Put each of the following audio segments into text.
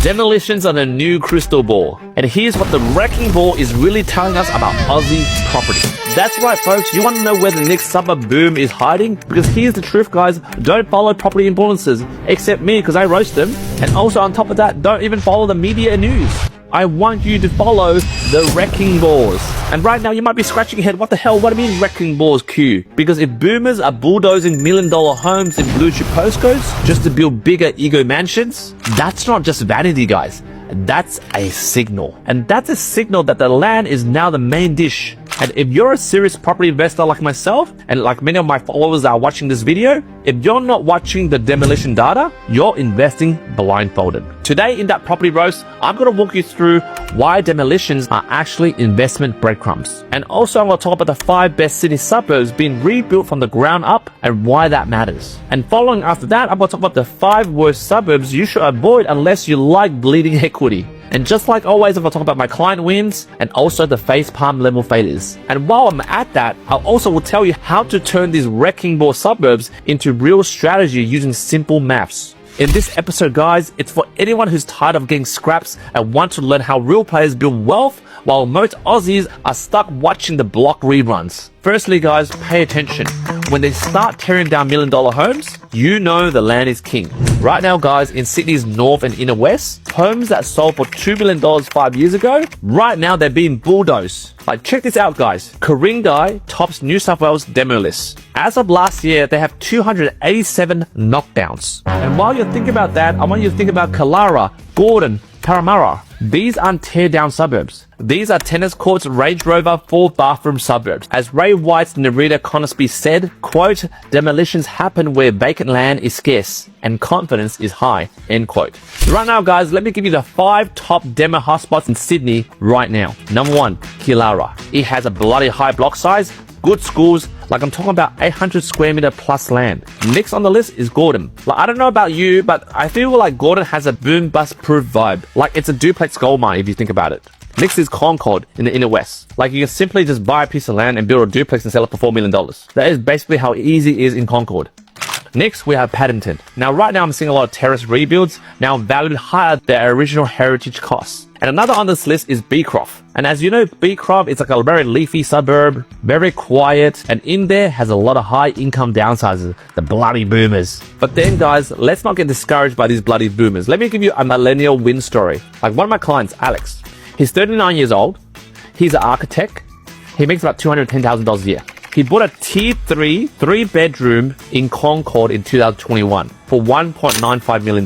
Demolitions are the new crystal ball. And here's what the wrecking ball is really telling us about Aussie property. That's right, folks. You want to know where the next suburb boom is hiding? Because here's the truth, guys. Don't follow property influencers, except me, because I roast them. And also on top of that, don't even follow the media and news. I want you to follow the wrecking balls. And right now you might be scratching your head, what the hell, what do you mean wrecking balls, Q? Because if boomers are bulldozing million-dollar homes in blue chip postcodes just to build bigger ego mansions, that's not just vanity, guys. That's a signal. And that's a signal that the land is now the main dish. And if you're a serious property investor like myself, and like many of my followers are watching this video, if you're not watching the demolition data, you're investing blindfolded. Today in that property roast, I'm going to walk you through why demolitions are actually investment breadcrumbs. And also I'm going to talk about the 5 best city suburbs being rebuilt from the ground up and why that matters. And following after that, I'm going to talk about the 5 worst suburbs you should avoid unless you like bleeding equity. And just like always, I'm going to talk about my client wins and also the facepalm level failures. And while I'm at that, I also will tell you how to turn these wrecking ball suburbs into real strategy using simple maths. In this episode, guys, it's for anyone who's tired of getting scraps and want to learn how real players build wealth while most Aussies are stuck watching the block reruns. Firstly, guys, pay attention. When they start tearing down million-dollar homes, you know the land is king. Right now, guys, in Sydney's north and inner west, homes that sold for $2 million 5 years ago, right now they're being bulldozed. Like, check this out, guys. Ku-ring-gai tops New South Wales demo list. As of last year, they have 287 knockdowns. And while you're thinking about that, I want you to think about Kalara, Gordon, Parramatta. These aren't tear-down suburbs. These are tennis courts, Range Rover, 4-bathroom suburbs. As Ray White's Nerida Conisby said, quote, demolitions happen where vacant land is scarce and confidence is high, end quote. Right now, guys, let me give you the 5 top demo hotspots in Sydney right now. Number 1, Kilara. It has a bloody high block size, good schools, like I'm talking about 800 square meter plus land. Next on the list is Gordon. Like, I don't know about you, but I feel like Gordon has a boom bust proof vibe. Like, it's a duplex gold mine if you think about it. Next is Concord in the inner west. Like, you can simply just buy a piece of land and build a duplex and sell it for $4 million. That is basically how easy it is in Concord. Next, we have Paddington. Now, right now I'm seeing a lot of terrace rebuilds, now valued higher than their original heritage costs. And another on this list is Beecroft. And as you know, Beecroft is like a very leafy suburb, very quiet, and in there has a lot of high income downsizers, the bloody boomers. But then, guys, let's not get discouraged by these bloody boomers. Let me give you a millennial win story. Like one of my clients, Alex. He's 39 years old. He's an architect. He makes about $210,000 a year. He bought a tier 3 3-bedroom in Concord in 2021 for $1.95 million.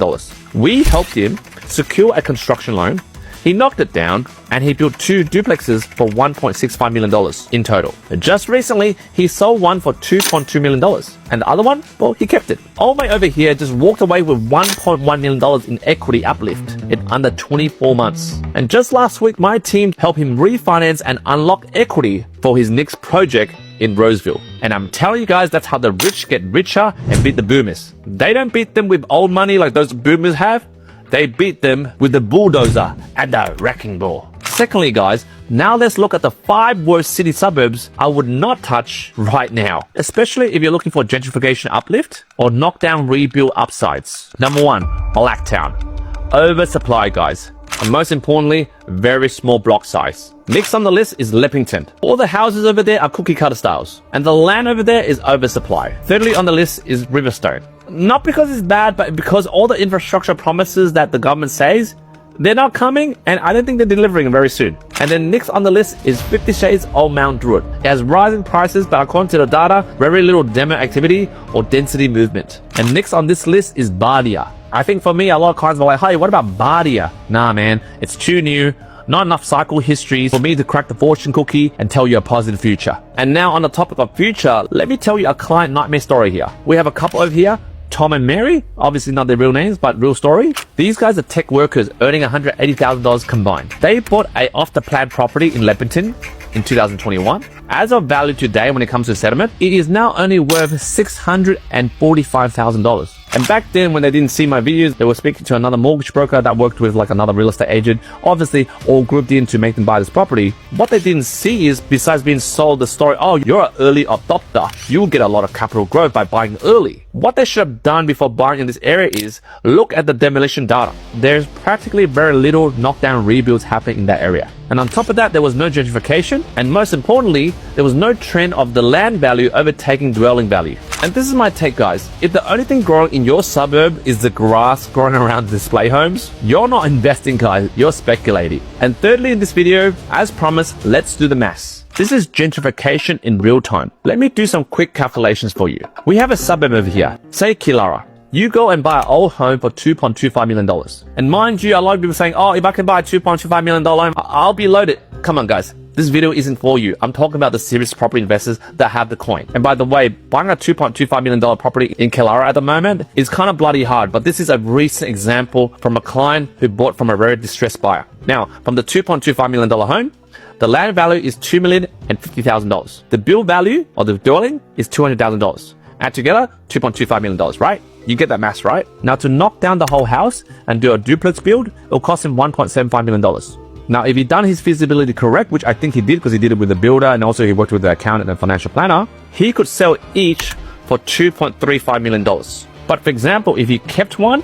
We helped him secure a construction loan. He knocked it down and he built 2 duplexes for $1.65 million in total. Just recently, he sold one for $2.2 million. And the other one, well, he kept it. Old mate over here just walked away with $1.1 million in equity uplift in under 24 months. And just last week, my team helped him refinance and unlock equity for his next project in Roseville. And I'm telling you guys, that's how the rich get richer and beat the boomers. They don't beat them with old money like those boomers have. They beat them with the bulldozer and the wrecking ball. Secondly, guys, now let's look at the 5 worst city suburbs I would not touch right now, especially if you're looking for gentrification uplift or knockdown rebuild upsides. Number 1, Blacktown. Oversupply, guys. And most importantly, very small block size. Next on the list is Leppington. All the houses over there are cookie cutter styles, and the land over there is oversupply. Thirdly on the list is Riverstone. Not because it's bad, but because all the infrastructure promises that the government says, they're not coming, and I don't think they're delivering very soon. And then next on the list is 50 Shades Old Mount Druitt. It has rising prices, but according to the data, very little demo activity or density movement. And next on this list is Bardia. I think for me, a lot of clients were like, hey, what about Bardia? Nah, man, it's too new. Not enough cycle history for me to crack the fortune cookie and tell you a positive future. And now on the topic of future, let me tell you a client nightmare story here. We have a couple over here, Tom and Mary, obviously not their real names, but real story. These guys are tech workers earning $180,000 combined. They bought a off-the-plan property in Leppington in 2021. As of value today, when it comes to settlement, it is now only worth $645,000. And back then, when they didn't see my videos, they were speaking to another mortgage broker that worked with like another real estate agent, obviously all grouped in to make them buy this property. What they didn't see is, besides being sold the story, oh, you're an early adopter, you'll get a lot of capital growth by buying early. What they should have done before buying in this area is look at the demolition data. There's practically very little knockdown rebuilds happening in that area. And on top of that, there was no gentrification, and most importantly, there was no trend of the land value overtaking dwelling value. And this is my take, guys. If the only thing growing in your suburb is the grass growing around the display homes, you're not investing, guys, you're speculating. And thirdly, in this video, as promised, let's do the maths. This is gentrification in real time. Let me do some quick calculations for you. We have a suburb over here, say Killara. You go and buy an old home for $2.25 million. And mind you, a lot of people saying, oh, if I can buy a $2.25 million home, I'll be loaded. Come on, guys. This video isn't for you. I'm talking about the serious property investors that have the coin. And by the way, buying a $2.25 million property in Killara at the moment is kind of bloody hard, but this is a recent example from a client who bought from a very distressed buyer. Now, from the $2.25 million home, the land value is $2,050,000. The build value of the dwelling is $200,000. Add together, $2.25 million, right? You get that maths, right? Now, to knock down the whole house and do a duplex build, it'll cost him $1.75 million. Now, if he done his feasibility correct, which I think he did because he did it with the builder and also he worked with the accountant and financial planner, he could sell each for $2.35 million. But for example, if he kept one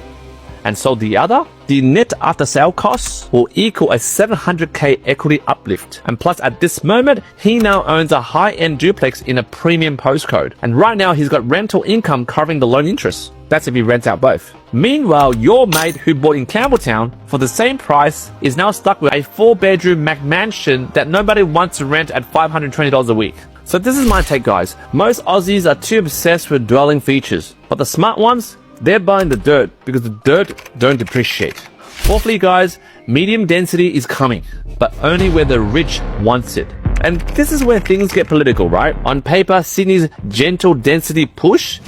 and sold the other, the net after sale costs will equal a $700K equity uplift. And plus, at this moment, he now owns a high-end duplex in a premium postcode. And right now, he's got rental income covering the loan interest. That's if he rents out both. Meanwhile, your mate who bought in Campbelltown for the same price is now stuck with a 4-bedroom McMansion that nobody wants to rent at $520 a week. So this is my take, guys. Most Aussies are too obsessed with dwelling features, but the smart ones, they're buying the dirt because the dirt don't depreciate. Fourthly, guys, medium density is coming, but only where the rich wants it. And this is where things get political, right? On paper, Sydney's gentle density push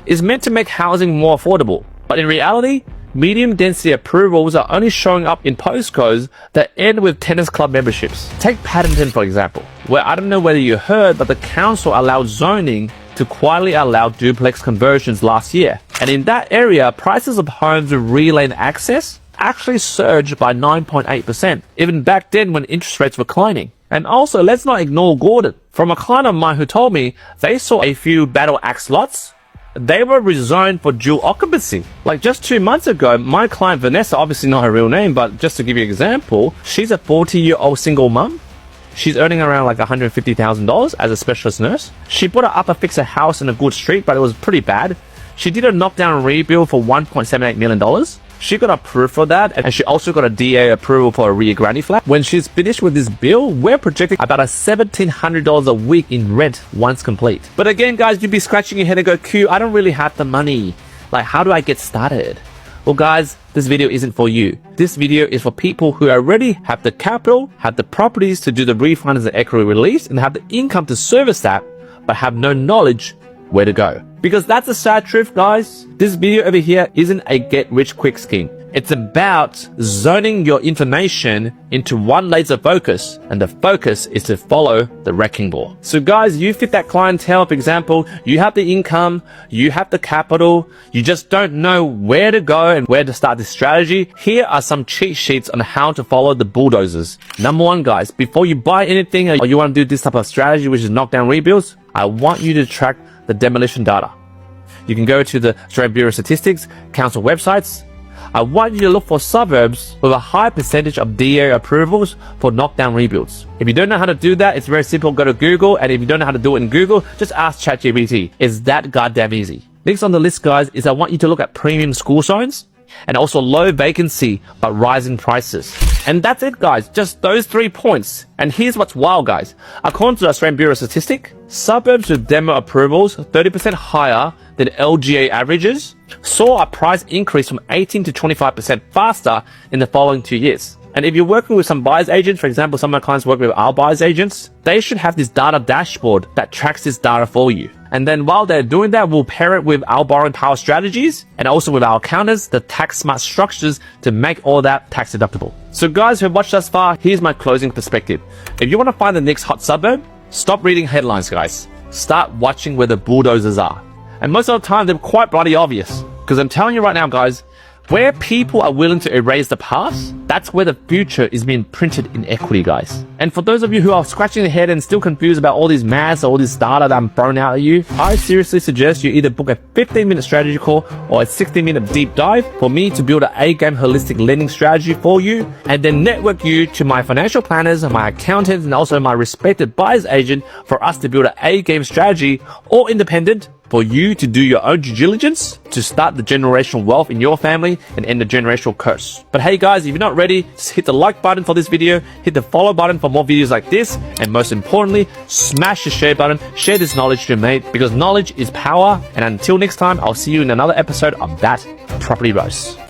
is meant to make housing more affordable. But in reality, medium density approvals are only showing up in postcodes that end with tennis club memberships. Take Paddington, for example, where I don't know whether you heard, but the council allowed zoning to quietly allow duplex conversions last year. And in that area, prices of homes with rear-lane access actually surged by 9.8%, even back then when interest rates were declining. And also, let's not ignore Gordon. From a client of mine who told me they saw a few battle axe lots, they were rezoned for dual occupancy. Like just 2 months ago, my client Vanessa, obviously not her real name, but just to give you an example, she's a 40-year-old single mum. She's earning around like $150,000 as a specialist nurse. She bought an upper fixer house in a good street, but it was pretty bad. She did a knockdown rebuild for $1.78 million. She got approved for that, and she also got a DA approval for a Rio Grande flat. When she's finished with this bill, we're projecting about a $1,700 a week in rent once complete. But again, guys, you'd be scratching your head and go, Q, I don't really have the money. Like, how do I get started? Well, guys, this video isn't for you. This video is for people who already have the capital, have the properties to do the refinance and equity release, and have the income to service that, but have no knowledge where to go. Because that's the sad truth, guys. This video over here isn't a get-rich-quick scheme. It's about zoning your information into one laser focus, and the focus is to follow the wrecking ball. So guys, you fit that clientele. For example, you have the income, you have the capital, you just don't know where to go and where to start this strategy. Here are some cheat sheets on how to follow the bulldozers. Number one, guys, before you buy anything or you want to do this type of strategy, which is knockdown rebuilds, I want you to track the demolition data. You can go to the Australian Bureau of Statistics, council websites. I want you to look for suburbs with a high percentage of DA approvals for knockdown rebuilds. If you don't know how to do that, it's very simple. Go to Google, and if you don't know how to do it in Google, just ask ChatGPT. It's that goddamn easy. Next on the list, guys, is I want you to look at premium school zones and also low vacancy but rising prices. And that's it, guys. Just those 3 points. And here's what's wild, guys. According to the Australian Bureau of Statistics, suburbs with demo approvals 30% higher than LGA averages saw a price increase from 18 to 25% faster in the following 2 years. And if you're working with some buyer's agents, for example, some of my clients work with our buyer's agents, they should have this data dashboard that tracks this data for you. And then while they're doing that, we'll pair it with our borrowing power strategies and also with our accountants, the tax smart structures to make all that tax deductible. So guys who have watched thus far, here's my closing perspective. If you want to find the next hot suburb, stop reading headlines, guys. Start watching where the bulldozers are. And most of the time, they're quite bloody obvious. Because I'm telling you right now, guys, where people are willing to erase the past, that's where the future is being printed in equity, guys. And for those of you who are scratching their head and still confused about all these maths, all this data that I'm throwing out at you, I seriously suggest you either book a 15-minute strategy call or a 60-minute deep dive for me to build an A-game holistic lending strategy for you, and then network you to my financial planners, my accountants, and also my respected buyer's agent for us to build an A-game strategy, all independent, for you to do your own due diligence to start the generational wealth in your family and end the generational curse. But hey guys, if you're not ready, just hit the like button for this video, hit the follow button for more videos like this, and most importantly, smash the share button, share this knowledge to your mate, because knowledge is power. And until next time, I'll see you in another episode of That Property Roast.